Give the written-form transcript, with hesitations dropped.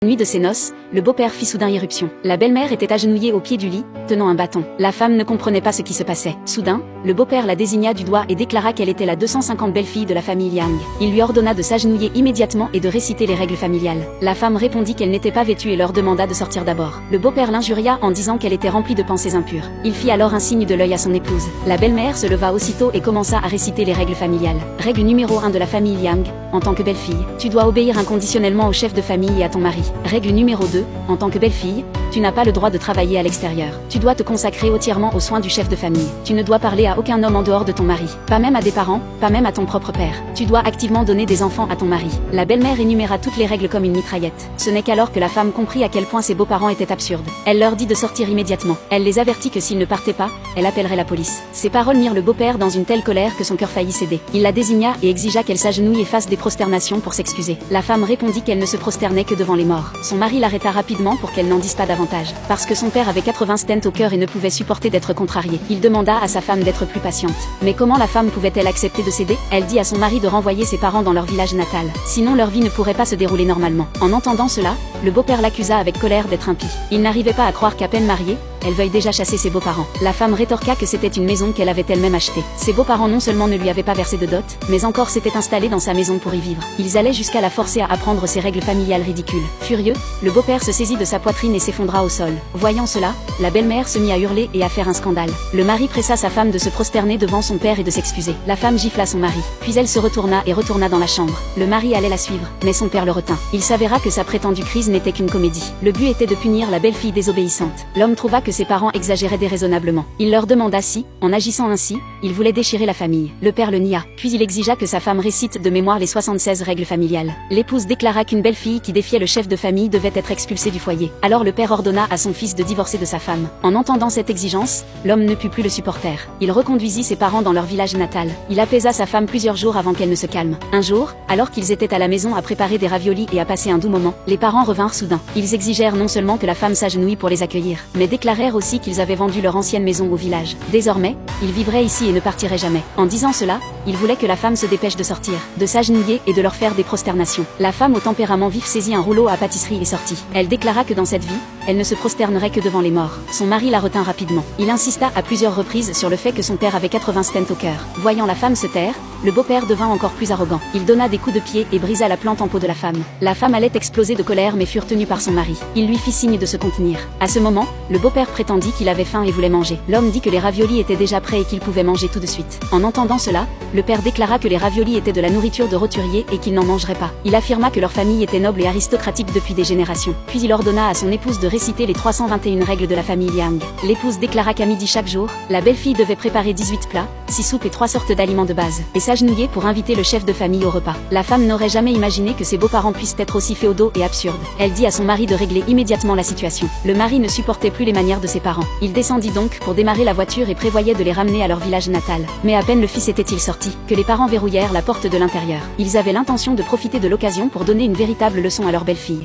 Nuit de ses noces, le beau-père fit soudain irruption. La belle-mère était agenouillée au pied du lit, tenant un bâton. La femme ne comprenait pas ce qui se passait. Soudain, le beau-père la désigna du doigt et déclara qu'elle était la 250 belle-fille de la famille Yang. Il lui ordonna de s'agenouiller immédiatement et de réciter les règles familiales. La femme répondit qu'elle n'était pas vêtue et leur demanda de sortir d'abord. Le beau-père l'injuria en disant qu'elle était remplie de pensées impures. Il fit alors un signe de l'œil à son épouse. La belle-mère se leva aussitôt et commença à réciter les règles familiales. Règle numéro 1 de la famille Yang. En tant que belle-fille, tu dois obéir inconditionnellement au chef de famille et à ton mari. Règle numéro 2, en tant que belle-fille, tu n'as pas le droit de travailler à l'extérieur. Tu dois te consacrer entièrement aux soins du chef de famille. Tu ne dois parler à aucun homme en dehors de ton mari. Pas même à des parents, pas même à ton propre père. Tu dois activement donner des enfants à ton mari. La belle-mère énuméra toutes les règles comme une mitraillette. Ce n'est qu'alors que la femme comprit à quel point ses beaux-parents étaient absurdes. Elle leur dit de sortir immédiatement. Elle les avertit que s'ils ne partaient pas, elle appellerait la police. Ces paroles mirent le beau-père dans une telle colère que son cœur faillit céder. Il la désigna et exigea qu'elle s'agenouille et fasse des prosternations pour s'excuser. La femme répondit qu'elle ne se prosternait que devant les morts. Son mari l'arrêta rapidement pour qu'elle n'en dise pas davantage. Parce que son père avait 80 stents au cœur et ne pouvait supporter d'être contrarié. Il demanda à sa femme d'être plus patiente. Mais comment la femme pouvait-elle accepter de céder? Elle dit à son mari de renvoyer ses parents dans leur village natal. Sinon leur vie ne pourrait pas se dérouler normalement. En entendant cela, le beau-père l'accusa avec colère d'être impie. Il n'arrivait pas à croire qu'à peine mariée, elle veuille déjà chasser ses beaux-parents. La femme rétorqua que c'était une maison qu'elle avait elle-même achetée. Ses beaux-parents non seulement ne lui avaient pas versé de dot, mais encore s'étaient installés dans sa maison pour y vivre. Ils allaient jusqu'à la forcer à apprendre ces règles familiales ridicules. Furieux, le beau-père se saisit de sa poitrine et s'effondra au sol. Voyant cela, la belle-mère se mit à hurler et à faire un scandale. Le mari pressa sa femme de se prosterner devant son père et de s'excuser. La femme gifla son mari, puis elle se retourna et retourna dans la chambre. Le mari allait la suivre, mais son père le retint. Il s'avéra que sa prétendue crise n'était qu'une comédie. Le but était de punir la belle-fille désobéissante. L'homme trouva que ses parents exagéraient déraisonnablement. Il leur demanda si, en agissant ainsi, il voulait déchirer la famille. Le père le nia, puis il exigea que sa femme récite de mémoire les 76 règles familiales. L'épouse déclara qu'une belle-fille qui défiait le chef de famille devait être expulsée du foyer. Alors le père ordonna à son fils de divorcer de sa femme. En entendant cette exigence, l'homme ne put plus le supporter. Il reconduisit ses parents dans leur village natal. Il apaisa sa femme plusieurs jours avant qu'elle ne se calme. Un jour, alors qu'ils étaient à la maison à préparer des raviolis et à passer un doux moment, les parents revinrent soudain. Ils exigèrent non seulement que la femme s'agenouille pour les accueillir, mais déclarèrent aussi qu'ils avaient vendu leur ancienne maison au village. Désormais, ils vivraient ici et ne partiraient jamais. En disant cela, ils voulaient que la femme se dépêche de sortir, de s'agenouiller et de leur faire des prosternations. La femme au tempérament vif saisit un rouleau à pâtisserie et sortit. Elle déclara que dans cette vie, elle ne se prosternerait que devant les morts. Son mari la retint rapidement. Il insista à plusieurs reprises sur le fait que son père avait 80 stents au cœur. Voyant la femme se taire, le beau-père devint encore plus arrogant. Il donna des coups de pied et brisa la plante en peau de la femme. La femme allait exploser de colère mais fut tenue par son mari. Il lui fit signe de se contenir. À ce moment, le beau-père prétendit qu'il avait faim et voulait manger. L'homme dit que les raviolis étaient déjà prêts et qu'il pouvait manger tout de suite. En entendant cela, le père déclara que les raviolis étaient de la nourriture de roturier et qu'il n'en mangerait pas. Il affirma que leur famille était noble et aristocratique depuis des générations. Puis il ordonna à son épouse de réciter les 321 règles de la famille Yang. L'épouse déclara qu'à midi chaque jour, la belle-fille devait préparer 18 plats, 6 soupes et 3 sortes d'aliments de base, et s'agenouiller pour inviter le chef de famille au repas. La femme n'aurait jamais imaginé que ses beaux-parents puissent être aussi féodaux et absurdes. Elle dit à son mari de régler immédiatement la situation. Le mari ne supportait plus les manières de ses parents. Il descendit donc pour démarrer la voiture et prévoyait de les ramener à leur village natal. Mais à peine le fils était-il sorti, que les parents verrouillèrent la porte de l'intérieur. Ils avaient l'intention de profiter de l'occasion pour donner une véritable leçon à leur belle-fille.